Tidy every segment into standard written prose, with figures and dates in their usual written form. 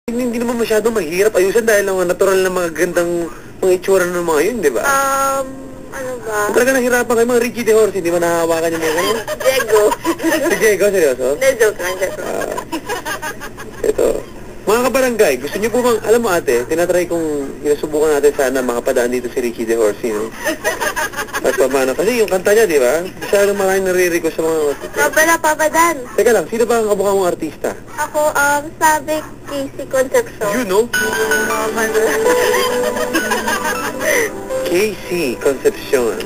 Hindi naman masyadong mahirap ayusin dahil lang natural na mga gandang mga itsura ng mga yun, di ba? Ano ba? Kung talaga nahirapan kayo, mga Ricky de Horse, hindi ba nahahawakan yung mga gano'n? Diego. Si Diego, seryoso? Hindi, joke lang, joke lang. Ito. Mga kabarangay, gusto niyo po bang, alam mo ate, tinatry kong inasubukan natin sana makapadaan dito si Ricky de Horse, no? At pamana. Kasi yung kanta niya, di ba? Masyadong maraming naririnig ko sa mga... Papadan. Teka lang, sino ba ang kabukha mong artista? Ako, sabi Casey Concepcion. You know? Casey Concepcion.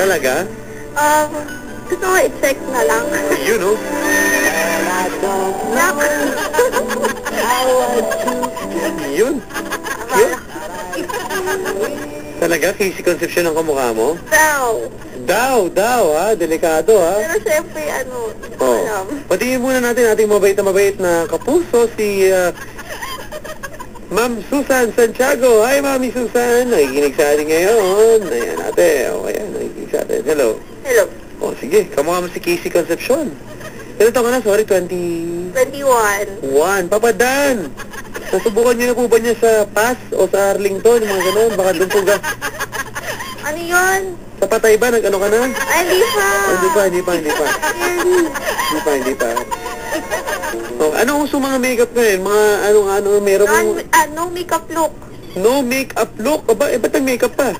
Talaga? Gusto mo i-check na lang. You know? Yun. Yun. Talaga? Casey Concepcion ang kamukha mo? Daw, ha? Delikado, ha? Pero syempre, hindi ko alam. Patingin muna natin ating mabait na kapuso, si Ma'am Susan Santiago. Hi, Mami Susan. Nakikinig sa atin ngayon. Ayan, ate. O, ayan, nakikinig sa atin. Hello. Hello. O, sige. Kamukha mo si Casey Concepcion. Ilan taon ka na? Sorry, 21. 1. Papadan! Nasubukan niyo na po ba niya sa PAS o sa Arlington? Mga ganun. Baka doon po ga... Ano yun? Sa Patay ba? Nag-ano ka na? Ay, hindi pa. Hindi pa. Oh, ano uso mga makeup ngayon? Mga ano meron mong... No makeup look. No makeup look? Aba, ba't nag-makeup pa?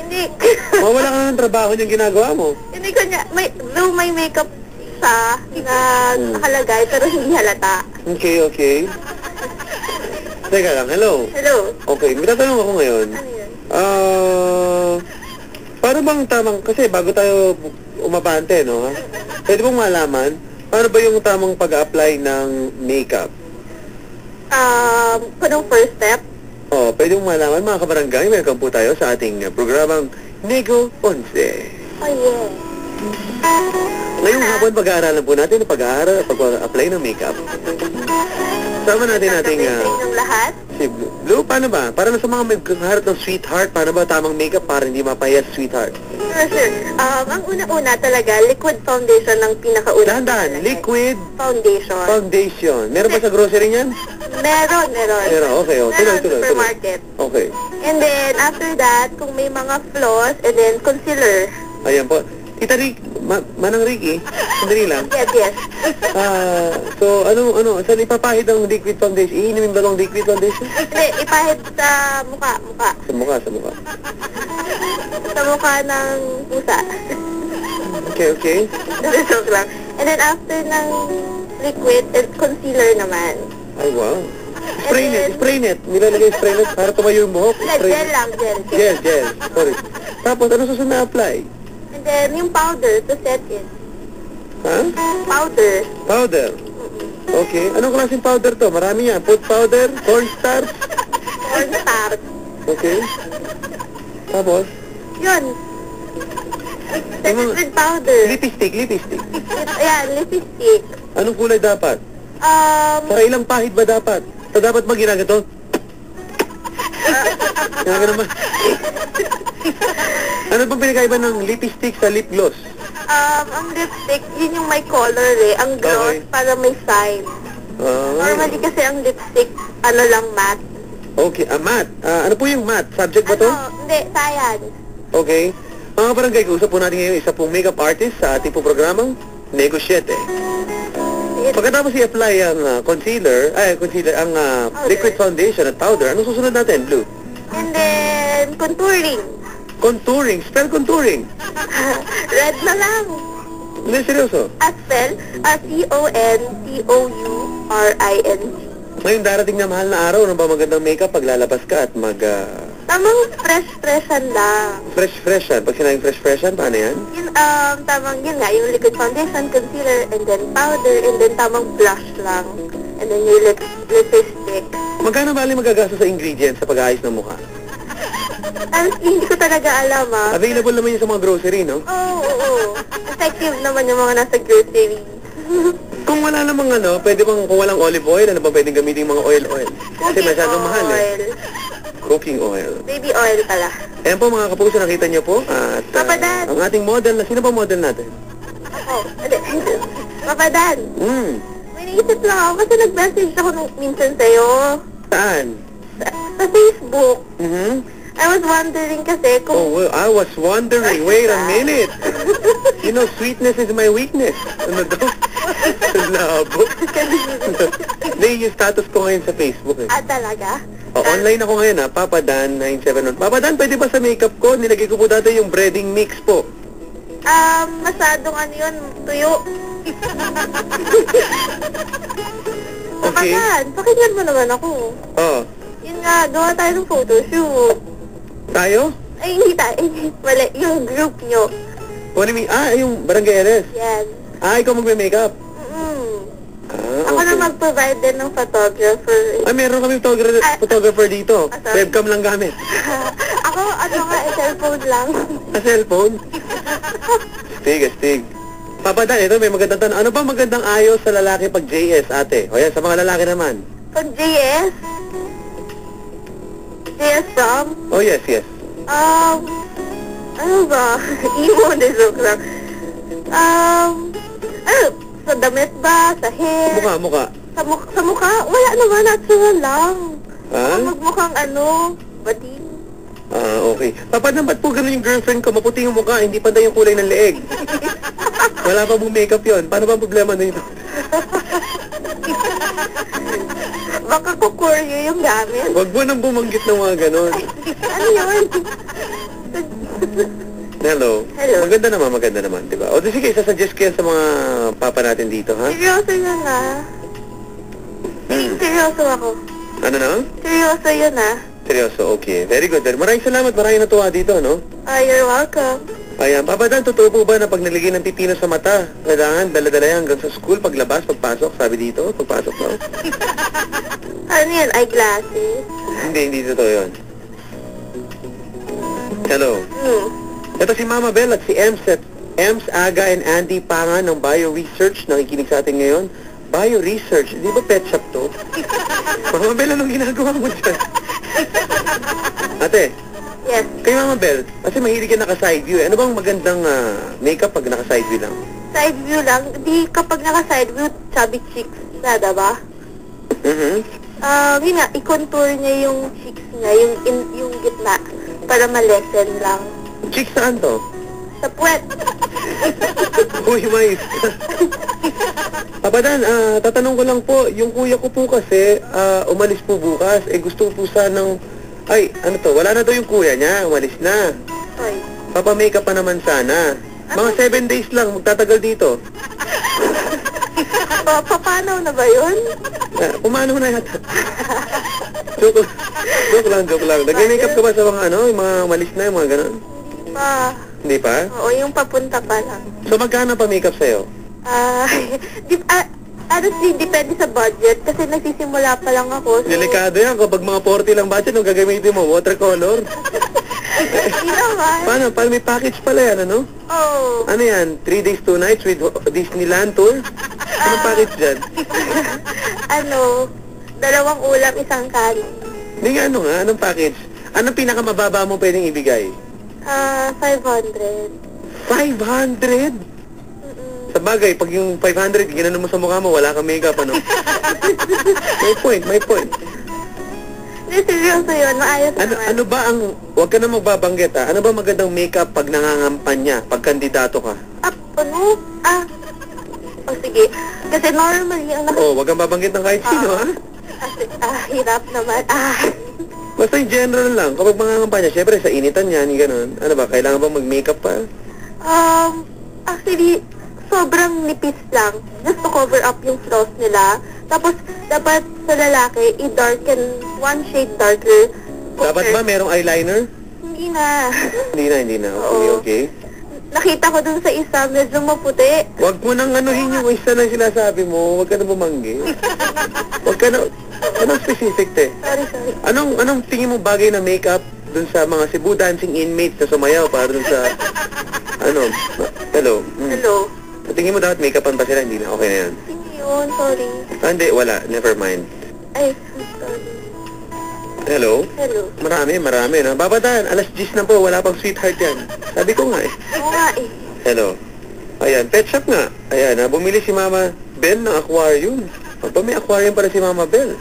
Hindi. Wala ka na ng trabaho niyang ginagawa mo. Hindi ko niya, may makeup sa na nakalagay pero hindi halata. Okay. Teka lang, hello. Hello. Okay, may tatanong ako ngayon. Ano yun? Paano bang tamang, kasi bago tayo umabante, no? Pwede bang malaman, paano ba yung tamang pag-apply ng makeup? Anong first step? Pwede mong malaman, mga kabarangay, welcome po tayo sa ating programang Nego 11. Oh, yeah. Ngayong hapon, pag-aaralan po natin ang pag-apply ng makeup. Sama natin ng lahat? si Blue, paano ba? Para na sa mga may kaharap ng sweetheart, paano ba tamang makeup para hindi mapahiya sweetheart? Sure. Ang una-una talaga, liquid foundation ang pinakauna. Dahan-dahan, liquid foundation. Meron ba sa grocery niyan? Meron. Okay, tuloy. Supermarket. Okay. And then, after that, kung may mga flaws, and then concealer. Ayan po. Tita Rick, Manang Ricky, sandali lang. Yes. So, saan ipapahid ang liquid foundation? Iinumin ba ng liquid foundation? Hindi, ipahid sa mukha. Sa mukha. Sa mukha ng pusa. Okay. Joke lang. And then after ng liquid, concealer naman. Ay, wow. Spray net. Nilalagay spray net para tumayo yung buhok. Gel lang. Gel. Sorry. Tapos, ano susunod na apply? And then, yung powder to set in. Ha? Powder. Okay. Anong klaseng powder to? Marami yan. Food powder, cornstarch. Okay. Tapos? Yun. Set it with powder. Lipstick. Ayan, lipstick. Anong kulay dapat? Para ilang pahid ba dapat? So, dapat ba ginagato? Ginagato ba? Ano bang pinakaiba ng lipstick sa lip gloss? Ang lipstick, yun yung may color Ang gloss, para may sign. Normally kasi ang lipstick, lang matte. Okay, matte. Ano po yung matte? Subject ba to? Hindi, science. Okay. Mga barangay, kausap po natin ngayon isa pong makeup artist sa ating pong programang Nego 7. Pagkatapos i-apply ang ang liquid foundation at powder, anong susunod natin, Blue? And then, contouring. Spell contouring. Red na lang. Hindi, seryoso. Spell, C-O-N-T-O-U-R-I-N-G. Ngayon darating na mahal na araw ng ba magandang makeup pag lalabas ka at Tamang fresh-freshan lang. Fresh-freshan. Pag sinabing fresh-freshan, paano yan? Tamang yun nga, yung liquid foundation, concealer, and then powder, and then tamang blush lang. And then yung lipstick. Magkano bali magagastos sa ingredients sa pag-aayos ng mukha? Hindi ko talaga alam, Available naman yun sa mga grocery, no? Oo. Effective naman yung mga nasa grocery. Kung wala namang pwede bang kung walang olive oil, ano ba pwedeng gamitin yung mga oil? Kasi masyadong mahal Cooking oil. Baby oil pala. Ayan po mga kapuso, nakita niyo po. At ang ating model, sino ba model natin? Papa Dan. May May naisip lang ako kasi nag-message ako minsan sa'yo. Saan? Sa Facebook. I was wondering kasi kung... Oh, well, I was wondering. Wait a minute. You know, sweetness is my weakness. Ano daw? Labo. Hindi, yung status ko ngayon sa Facebook eh. Ah, talaga? Oh, online ako ngayon ha, Papa Dan 971. Papa Dan, pwede ba sa makeup ko? Nilagay ko po dati yung breading mix po. Masadong ano yun, tuyo. Okay. Kapatan, pakinggan mo naman ako. Oh. Yun nga, gawa tayo ng photoshoot. Tayo? Ay, hindi tayo. Mali, yung group nyo. What do you mean? Yung Barangay Eres. Yan. Ikaw magme-makeup? Ako na mag-provide din ng photographer. Meron kami photographer dito. Sorry. Webcam lang gamit. Ako, cellphone lang. Cellphone? Astig. Papa Dan, ito may magandang tanong. Ano ba magandang ayos sa lalaki pag JS, ate? O yan, sa mga lalaki naman. Pag JS? JS prom? Oh, yes. Ano ba? Imo, joke lang. Sa damit ba? Sa hair? Mukha. Sa mukha? Wala naman, natural lang. Ha? Magmukhang bading. Okay. Papa Dan, ba't po ganun yung girlfriend ko? Maputi yung mukha, hindi pantay yung kulay ng leeg. Wala pa pong makeup yun. Paano ba ang problema nito? Baka kukuryo yung gamit. Huwag mo nang bumanggit ng mga ganon. Ano yun? Hello. Maganda naman, di ba? O, sige, sasuggest ko yan sa mga papa natin dito, ha? Seryoso yun, Seryoso ako. Ano na? Seryoso yun, Seryoso, okay. Very good. Maraming salamat, maraming natuwa dito, no? You're welcome. Ayan, Papa Dan, totoo po ba na pag nalagay ng pipino sa mata, kailangan dala-dala yan hanggang sa school, paglabas, pagpasok, sabi dito, pagpasok daw? Ano yan, eyeglasses? Hindi totoo yun. Hello. Ito si Mama Bell at si Ems Aga and Andy Pangan ng Bio Research, nakikinig sa atin ngayon. Bio Research, di ba pet shop to? Mama Bell, anong ginagawa mo dyan? Ate. Yes. Kay Mama Bell, kasi mahilig ka naka-side view. Ano bang magandang makeup pag naka-side view lang? Side view lang? Di kapag naka-side view, chubby cheeks na, diba? Yun nga, i-contour niya yung cheeks niya, yung gitna, para ma-lessen lang. Cheeks saan to? Sa puwet. Uy, mais. Papa Dan, tatanong ko lang po, yung kuya ko po kasi, umalis po bukas, gusto po sanang, wala na daw yung kuya niya, umalis na. Oy. Papa-makeup pa naman sana. Mga 7 days lang, magtatagal dito. Paano na ba yun? Pumano na yata. Joke lang. Nag-makeup ka ba sa mga yung mga umalis na, yung mga ganun? Hindi pa? Oo, yung papunta pa lang. So, magkano pa makeup sa'yo? Honestly, depende sa budget kasi nagsisimula pa lang ako. So... Delikado yan. Kapag mga 40 lang budget, nung gagamitin mo, watercolor. Hindi naman. Paano may package pala yan, ano? Oo. Ano yan? 3 days, 2 nights with Disneyland tour? Anong package dyan? 2 ulam, 1 kanin. Hindi nga, anong package? Anong pinakamababa mo pwedeng ibigay? 500. 500? Sa bagay, pag yung 500, ginano mo sa mukha mo, wala kang makeup, ano? May point. Hindi, seryoso yun. Maayos naman. Ano ba huwag ka na magbabanggit, Ano ba magandang makeup pag nangangampanya, pag kandidato ka? Sige. Kasi normally, huwag kang babanggit ng kahit sino, hirap naman. Basta yung general lang, kapag mangangampanya, syempre sa initan yan, yung ganun. Ano ba, kailangan bang mag-makeup pa? Actually, sobrang nipis lang. Just to cover up yung flaws nila. Tapos, dapat sa lalaki, i-darken 1 shade darker. Dapat ba merong eyeliner? Hindi na. Hindi na. Okay. Nakita ko dun sa isa, medyo maputi. Huwag mo nang anuhin yung isa na sinasabi mo. Huwag ka na bumanggi. Huwag ka na... Anong specific, te? Sorry. Anong tingin mo bagay na makeup dun sa mga Cebu dancing inmates na sumayaw para dun sa... Hello? Hello? Tingin mo dapat make-upan pa sila? Hindi na. Okay na yan. Hindi yun, sorry. Hindi. Wala. Never mind. Ay, sorry. Hello? Hello? Marami. Babadaan. 10:00 na po. Wala pang sweetheart yan. Sabi ko nga Oo nga Hello? Ayan. Pet shop nga. Ayan. Bumili si Mama Bell ng aquarium. Aba, may aquarium pala si Mama Bell.